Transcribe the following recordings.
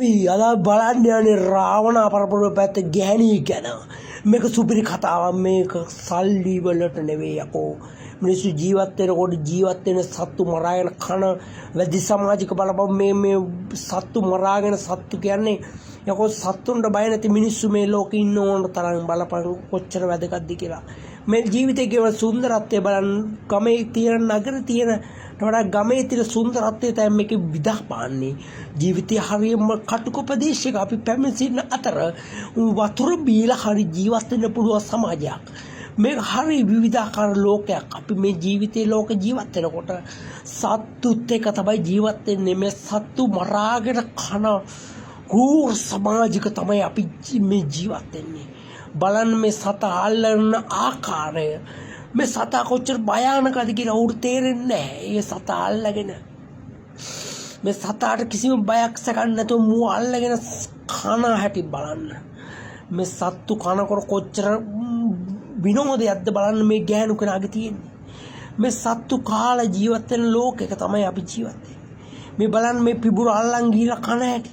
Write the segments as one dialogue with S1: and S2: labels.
S1: අද බලන්න යන්නේ රාවණ අපරපුර පැත්ත ගැහණිය ගැන. මේක සුපිරි කතාවක්. මේක සල්ලි වලට නෙවෙයි යකෝ. මිනිස්සු ජීවත් වෙනකොට ජීවත් වෙන සත්තු මරාගෙන කන වැඩි සමාජික බලපන් මේ සත්තු මරාගෙන සත්තු කියන්නේ යකෝ සත්තුන්ට බය නැති මිනිස්සු මේ ලෝකේ ඉන්න ඕන තරම් බලපන් කොච්චර වැදගත්ද කියලා. මේ ජීවිතේ කියව සුන්දරත්වය බලන්න ගමේ තියෙන නගරේ තියෙන වඩා ගමේ තියෙන සුන්දරත්වය තමයි මේක විදහාපාන්නේ. ජීවිතය හරියම කටුක ප්‍රදේශයක අපි පැමිණ අතර වතුර බීලා හරි ජීවත් වෙන්න පුළුවන් සමාජයක්. මේක හරි විවිධාකාර ලෝකයක්. අපි මේ ජීවිතේ ලෝක ජීවත් වෙනකොට සත්තුත් එක්ක තමයි ජීවත් වෙන්නේ. මේ සත්තු මරාගෙන කන කෝර සමාජික තමයි අපි මේ ජීවත් වෙන්නේ. බලන්න මේ සතා අල්ලන ආකාරය. මේ සතා කොච්චර භයානකද කියලා උඩ තේරෙන්නේ නැහැ. ඒ සතා අල්ලගෙන මේ සතාට කිසිම බයක් සැකක් නැතුව මූ අල්ලගෙන කන හැටි බලන්න. මේ සත්තු කනකොට කොච්චර විනෝදයක්ද බලන්න මේ ගෑනු කෙනාගේ තියෙන්නේ. මේ සත්තු කාලා ජීවත් වෙන ලෝකයක තමයි අපි ජීවත් වෙන්නේ. මේ බලන්න මේ පිඹුරු අල්ලන් ගිහිල්ලා කන හැටි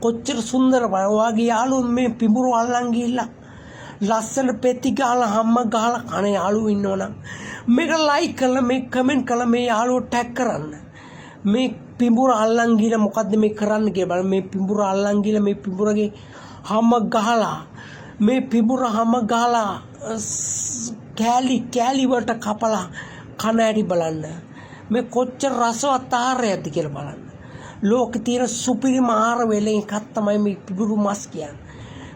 S1: කොච්චර සුන්දර බලන්න. ඔයාගේ යාළුවෝ මේ පිඹුරු අල්ලන් ගිහිල්ලා ලස්සන පෙති ගහලා හම්ම ගහලා කන යාළුවෝ ඉන්නවනම් මේක ලයික් කරලා මේ කමෙන්ට් කරලා මේ යාළුවෝ ටැග් කරන්න. මේ පිඹුර අල්ලන් ගිහලා මොකද්ද මේ කරන්න කියලා බලන්න. මේ පිඹුර අල්ලන් ගිහලා මේ පිඹුරගේ හම්ම ගහලා මේ පිඹුර හම්ම ගහලා කෑලි වලට කපලා කන ඇටි බලන්න. මේ කොච්චර රසවත් ආහාරයක්ද කියලා බලන්න. ලෝකේ තියෙන සුපිරිම ආහාර වලින් එකක් තමයි මේ පිඹුරු මස් කියන්නේ.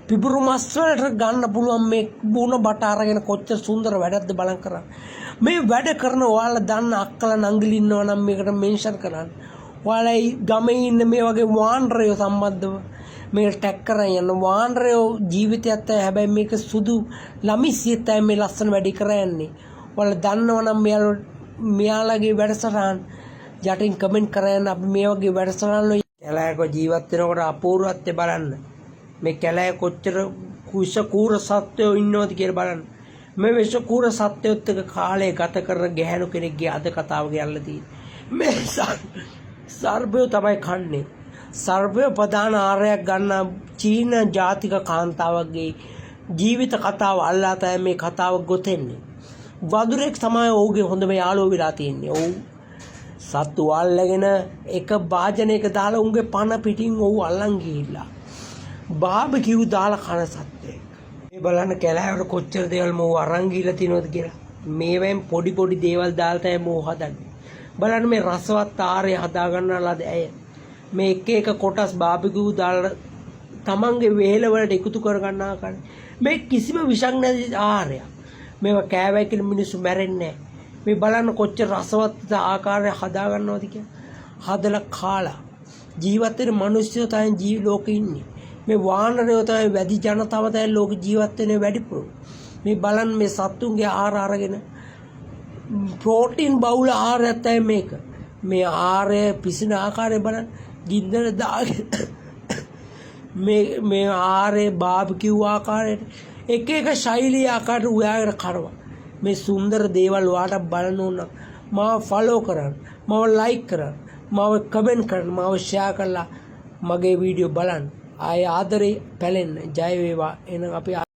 S1: පිඹුරු මස් වලට ගන්න පුළුවන් මේ බුණ බට අරගෙන කොච්චර සුන්දර වැඩක්ද බලන් කරන්න. මේ වැඩ කරන ඔයාලා දන්න අක්කලා නංගිලි ඉන්නවා නම් මේකට මෙන්ෂන් කරන්න. ඔයාලා ගමේ ඉන්න මේ වගේ වානරයෝ සම්බන්ධව මේක ටැග් කරන් යන වානරයෝ ජීවිතයත් හැබැයි මේක සුදු ළමිසියත් මේ ලස්සන වැඩි කරන්නේ. ඔයාලා දන්නවනම් මෙයාලගේ වැඩසටහන් යටින් කමෙන්ට් කරන්න. අපි මේ වගේ වැඩසටහන් වල කැලෑක ජීවත් වෙනකොට අපූර්වත්වය බලන්න. මේ කැලෑ කොච්චර කුෂ කූර සත්වයෝ ඉන්නවද කියලා බලන්න. මේ විෂ කූර සත්වයොත් එක්ක කාලය ගත කරන ගැහැණු කෙනෙක්ගේ අද කතාව කියන්න තියෙන්නේ. මේ සර්පයෝ තමයි කන්නේ. සර්පයෝ ප්‍රධාන ආහාරයක් ගන්න චීන ජාතික කාන්තාවක්ගේ ජීවිත කතාව අල්ලා තමයි මේ කතාව ගොතෙන්නේ. වදුරෙක් තමයි ඔහුගේ හොඳම යාළුවෝ වෙලා තියෙන්නේ. ඔව් සත්තු අල්ලගෙන එක වාජනයක දාලා උන්ගේ පන පිටින් ඔහු අල්ලන් ගිහිල්ලා බාබකියු දාලා කන සත්ත්වෙක්. මේ බලන්න කැලෑවට කොච්චර දේවල් මෝ අරන් ගිහලා තිනවද කියලා. මේවෙන් පොඩි දේවල් දාලා තමයි මෝ හදන්නේ. බලන්න මේ රසවත් ආහාරය හදා ගන්නලාද ඇය. මේ එක කොටස් බාබකියු දාලා තමන්ගේ වේල වලට එකතු කර ගන්න ආකාරය. මේ කිසිම විෂක් නැති ආහාරයක්. මේවා කෑවයි කියලා මිනිස්සු මැරෙන්නේ නැහැ. මේ බලන්න කොච්චර රසවත් ආකාරය හදා ගන්නවද කියලා. හදලා කාලා ජීවත් වෙන මිනිස්සු තමයි ලෝකේ ඉන්නේ. මේ වානරයෝ තමයි වැඩි ජනතාව තමයි ලෝක ජීවත් වෙන වැඩිපුර. මේ බලන්න මේ සත්තුන්ගේ ආහාර අරගෙන ප්‍රෝටීන් බහුල ආහාරයක් තමයි මේක. මේ ආහාරය පිසින ආකාරය බලන්න ගින්දර දාගෙන මේ ආහාරේ බාබකියු ආකාරයට එක ශෛලී ආකාරයට උයාගෙන කරනවා. මේ සුන්දර දේවල් ඔයාලට බලන්න ඕන නම් මාව ෆලෝ කරන්න, මාව ලයික් කරන්න, මාව කමෙන්ට් කරන්න, මාව ෂෙයා කරලා මගේ වීඩියෝ බලන්න. ආය ආදරේ පැලෙන්න. ජය වේවා. එහෙනම් අපි